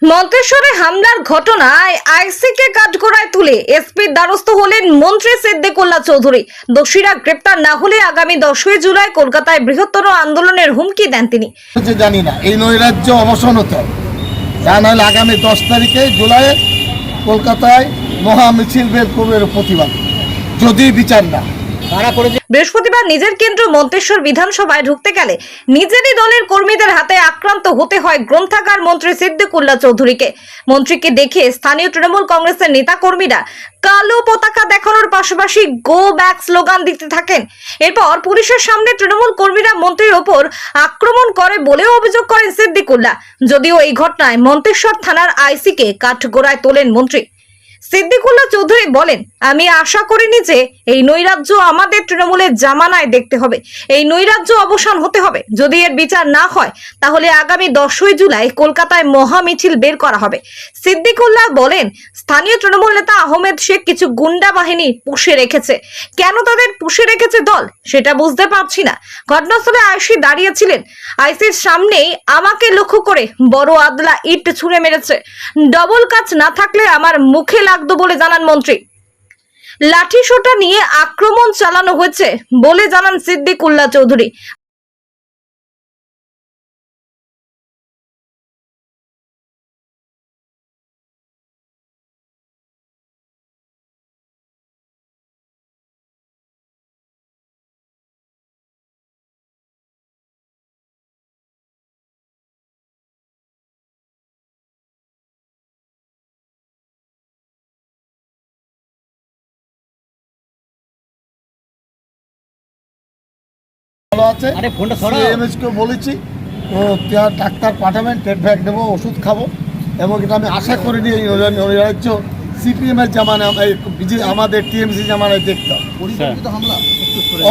মন্তেশ্বরে হামলার ঘটনায় আইসিকে কাঠগড়ায় তুলে এসপির দ্বারস্থ হলেন মন্ত্রী সিদ্দিকুল্লাহ চৌধুরী। দোষীরা গ্রেপ্তার না হলে আগামী 10 জুলাই কলকাতায় বৃহত্তর আন্দোলনের হুমকি দেন তিনি। জানি না এই নৈরাজ্য অবসান হতে হবে, তা নাহলে আগামী 10 তারিখে জুলাই কলকাতায় মহা মিছিল বের করবে প্রতিবাদ, যদি বিচার না। বৃহস্পতিবার নিজের কেন্দ্র মন্তেশ্বর বিধানসভায় ঢুকতে গেলে নিজেরই দলের কর্মীদের হাতে আক্রান্ত হতে হয় গ্রন্থাগার মন্ত্রী সিদ্দিকুল্লাহ চৌধুরীকে। মন্ত্রীকে দেখে স্থানীয় তৃণমূল কংগ্রেসের নেতা কর্মীরা কালো পতাকা দেখানোর পাশাপাশি গো ব্যাক স্লোগান দিতে থাকেন। এরপর পুলিশের সামনে তৃণমূল কর্মীরা মন্ত্রীর ওপর আক্রমণ করে বলেও অভিযোগ করেন সিদ্দিকুল্লাহ। যদিও এই ঘটনায় মন্তেশ্বর থানার আইসিকে কাঠগড়ায় তোলেন মন্ত্রী। সিদ্দিকুল্লাহ চৌধুরী বলেন, আমি আশা করিনি যে এই নৈরাজ্য আমাদের তৃণমূলের জামানায় দেখতে হবে। এই নৈরাজ্য অবসান হতে হবে। যদি এর বিচার না হয় তাহলে আগামী 10 জুলাই কলকাতায় মহা মিছিল বের করা হবে। সিদ্দিকুল্লাহ বলেন, স্থানীয় তৃণমূল নেতা আহমেদ শেখ কিছু গুন্ডা বাহিনী পুষে রেখেছে। কেন তাদের পুষে রেখেছে দল সেটা বুঝতে পারছি না। ঘটনাস্থলে আইসি দাঁড়িয়েছিলেন। আইসির সামনেই আমাকে লক্ষ্য করে বড় আদলা ইট ছুঁড়ে মেরেছে। ডবল কাজ না থাকলে আমার মুখে লাগতো বলে জানান মন্ত্রী। লাঠি সোঁটা নিয়ে আক্রমণ চালানো হয়েছে বলে জানান সিদ্দিকুল্লাহ চৌধুরী। আছে সিএমএসকে বলেছি, তো ডাক্তার পাঠাবেন, টেট ভ্যাক দেবো, ওষুধ খাবো, এবং এটা আমি আশা করিনি এই নৈরাজ্য সিপিএমের জামানায় আমাদের টিএমসি জামানায় দেখতাম।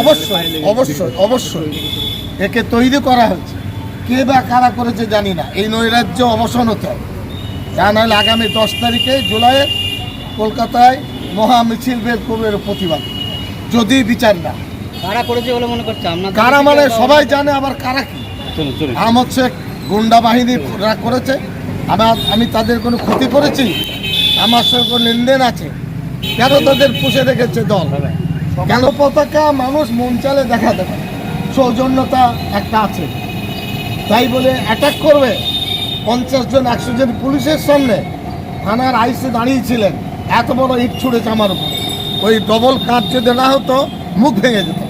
অবশ্যই অবশ্যই অবশ্যই একে তৈরি করা হয়েছে, কে বা কারা করেছে জানি না। এই নৈরাজ্য অবসান হতে হবে, তা নাহলে আগামী 10 তারিখে জুলাই কলকাতায় মহা মিছিল বের করবে প্রতিবাদ, যদি বিচার না। কারা করেছে বলে মনে করছে? কারা মানে সবাই জানে, আবার কারা কি? আহমদ শেখ গুন্ডা বাহিনী করেছে। আমি তাদের কোনো ক্ষতি করেছি? আমার সঙ্গে কোনো লেনদেন আছে? কেন তাদের পুষে রেখেছে দল? কেন পতাকা মানুষ মন চালে দেখাতে পারে, সৌজন্যতা একটা আছে, তাই বলে অ্যাটাক করবে? 50 জন 100 জন পুলিশের সামনে থানার আইসি দাঁড়িয়েছিলেন, এত বড় ইট ছুঁড়েছে আমার উপরে। ওই ডবল কাজ যদি না হতো মুখ ভেঙে যেত।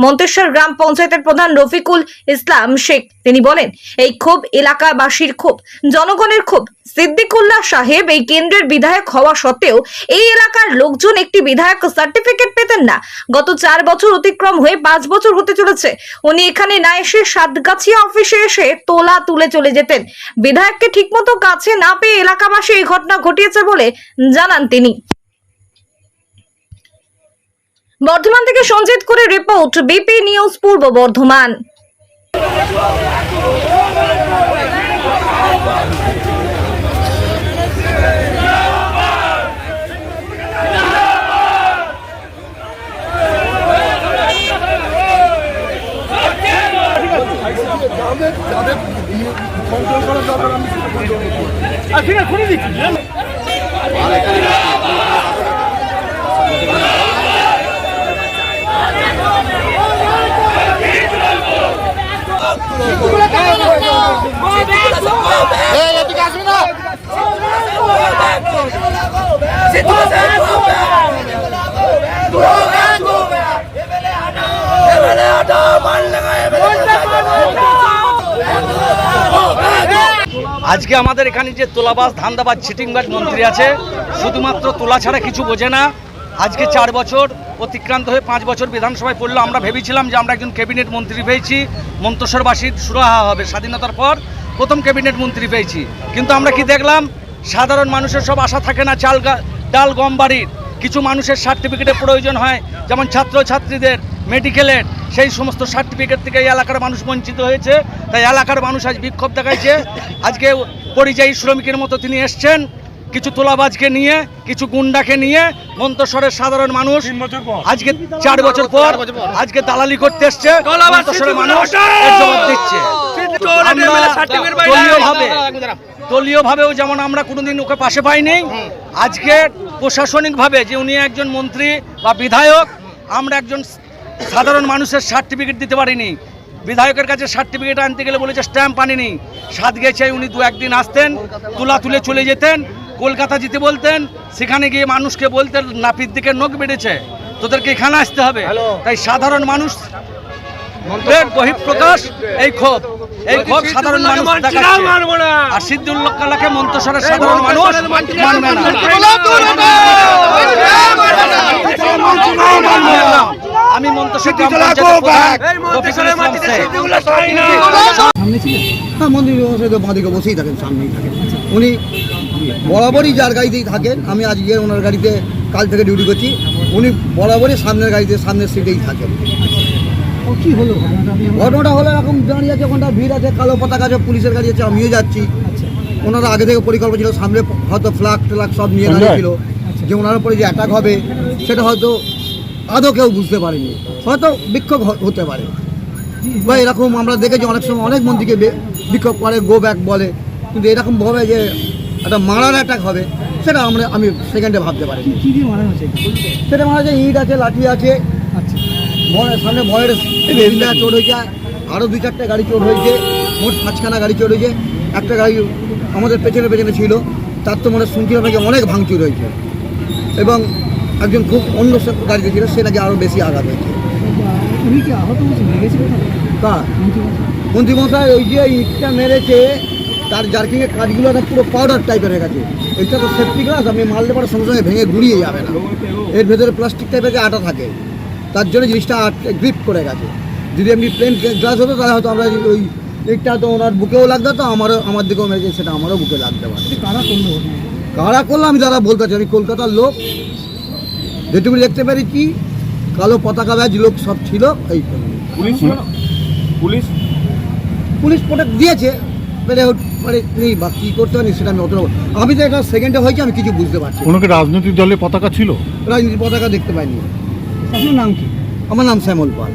মন্তেশ্বর গ্রাম পঞ্চায়েতের প্রধান রফিকুল ইসলাম শেখ তিনি বলেন, এই ক্ষোভ এলাকাবাসীর ক্ষোভ, জনগণের ক্ষোভ। সিদ্দিকুল্লাহ সাহেব এই কেন্দ্রের বিধায়ক হওয়া সত্ত্বেও এই এলাকার লোকজন একটি বিধায়ক সার্টিফিকেট পেতেন না। গত 4 বছর অতিক্রম হয়ে 5 বছর হতে চলেছে। উনি এখানে না এসে সাতগাছিয়া অফিসে এসে তোলা তুলে চলে যেতেন। বিধায়ককে ঠিকমতো কাছে না পেয়ে এলাকাবাসী এই ঘটনা ঘটিয়েছে বলে জানান তিনি। বর্ধমান থেকে সঞ্জিত করে রিপোর্ট, বিপি নিউজ পূর্ব বর্ধমান। আজকে আমাদের এখানে যে তোলাবাজ, ধান্দাবাজ, চিটিংবাজ মন্ত্রী আছে, শুধুমাত্র তোলা ছাড়া কিছু বোঝে না। আজকে 4 বছর অতিক্রান্ত হয়ে 5 বছর বিধানসভায় পড়লো। আমরা ভেবেছিলাম যে আমরা একজন ক্যাবিনেট মন্ত্রী পেয়েছি, মন্তেশ্বরবাসীর সুরাহা হবে। স্বাধীনতার পর প্রথম ক্যাবিনেট মন্ত্রী পেয়েছি, কিন্তু আমরা কি দেখলাম? সাধারণ মানুষের সব আশা থাকে না ডাল গম বাড়ির। কিছু মানুষের সার্টিফিকেটের প্রয়োজন হয়, যেমন ছাত্রছাত্রীদের, মেডিকেলের, সেই সমস্ত সার্টিফিকেট থেকে এই এলাকার মানুষ বঞ্চিত হয়েছে। তাই এলাকার মানুষ আজ বিক্ষোভ দেখাইছে। আজকে পরিযায়ী শ্রমিকের মতো তিনি এসছেন, কিছু তোলাবাজকে নিয়ে, কিছু গুন্ডাকে নিয়ে। মন্তেশ্বরের সাধারণ মানুষ আজকে 4 বছর পর আজকে দালালি করতে এসছে। মন্তেশ্বরের মানুষ এর জবাব দিচ্ছে। দলীয়ভাবেও যেমন আমরা কোনোদিন ওকে পাশে পাইনি, আজকে প্রশাসনিকভাবে যে উনি একজন মন্ত্রী বা বিধায়ক, আমরা একজন সাধারণ মানুষের সার্টিফিকেট দিতে পারিনি। বিধায়কের কাছে সার্টিফিকেট আনতে গেলে বলেছে স্ট্যাম্প আনিনি। সাত গেছে উনি 2-1 দিন আসতেন, তুলে চলে যেতেন, কলকাতা যেতে বলতেন, সেখানে গিয়ে মানুষকে বলতেন নাপিত দিকে নখ বেড়েছে, তোদেরকে এখানে আসতে হবে। তাই সাধারণ মানুষ বহিঃপ্রকাশ এই ক্ষোভ সাধারণ মানুষ দেখাচ্ছে। আর সিদ্দিকুল্লাহকে মন্তেশ্বরের সাধারণ মানুষ মানবে না। আমি মন্তেশ্বর গ্রাম পঞ্চায়েতের প্রধান রফিকুল ইসলাম শেখ। হ্যাঁ, মন্ত্রী মহাশয় তো বাঁদিকে বসেই থাকেন, সামনেই থাকেন। উনি বরাবরই যার গাড়িতেই থাকেন। আমি আজকে ওনার গাড়িতে কাল থেকে ডিউটি করছি। উনি বরাবরই সামনের গাড়িতে, সামনের সিটেই থাকেন। কি হলো ঘটনাটা হলো এরকম, দাঁড়িয়ে আছে, ওখানটা ভিড় আছে, কালো পতাকা আছে, পুলিশের গাড়ি আছে, আমিও যাচ্ছি। ওনারা আগে থেকে পরিকল্পনা ছিল, সামনে হয়তো ফ্ল্যাগ সব নিয়ে দাঁড়িয়েছিল যে ওনার উপরে যে অ্যাটাক হবে সেটা হয়তো আদৌ কেউ বুঝতে পারেনি। হয়তো বিক্ষোভ হতে পারে বা এরকম আমরা দেখেছি অনেক সময় অনেক মন্ত্রীকে বিক্ষোভ করে, গো ব্যাক বলে, কিন্তু এরকমভাবে যে একটা মারার অ্যাটাক হবে সেটা আমি সেকেন্ডে ভাবতে পারিনি। কি দিয়ে মারা হয়েছে? সেটা মারা যায়, ইট আছে, লাঠি আছে, আচ্ছা, সামনে ভয়ের চোর হয়েছে, আরও 2-4টে গাড়ি চোর হয়েছে, মোট 5খানা গাড়ি চোর হয়েছে। একটা গাড়ি আমাদের পেছনে ছিল, তার তো মনে শুনছিলাম নাকি অনেক ভাঙচুর হয়েছে, এবং একজন খুব অন্য গাড়িতে ছিল, সে নাকি আরও বেশি আঘাত হয়েছে। উনি কি আহত হয়েছে, লেগেছে কোথাও? তা মন্ত্রীমশাই ওই যে ইটটা মেরেছে, তার জার্কিংয়ের কাজগুলো না পুরো পাউডার টাইপের হয়ে গেছে। এটা তো সেফটি গ্লাস, আমি মারলে পরে সঙ্গে সঙ্গে ভেঙে গুড়িয়ে যাবে না। এর ভেতরে প্লাস্টিক টাইপের আটা থাকে, তার জন্য জিনিসটা গ্রিপ করে গেছে। যদি এমনি প্লেন গ্লাস হতো তাহলে হয়তো আমরা ওই ইটটা তো ওনার বুকেও লাগতো, তো আমার দিকেও মেরেছে, সেটা আমারও বুকে লাগতে পারে। কারা করলো? কারা করলো আমি দাদা বলতে চাই, আমি কলকাতার লোক, যেটুকু দেখতে পেরেছি কালো পতাকা ব্যাজ লোক সব ছিল। এই পুলিশ প্রোটেক্ট দিয়েছে, নেই বা কী করতে পারি সেটা আমি অত, আমি তো এটা সেকেন্ডে হয়েছে, আমি কিছু বুঝতে পারছি। কোনো কি রাজনৈতিক দলের পতাকা ছিল? রাজনীতির পতাকা দেখতে পাইনি। আপনার নাম কি? আমার নাম শ্যামল পাল।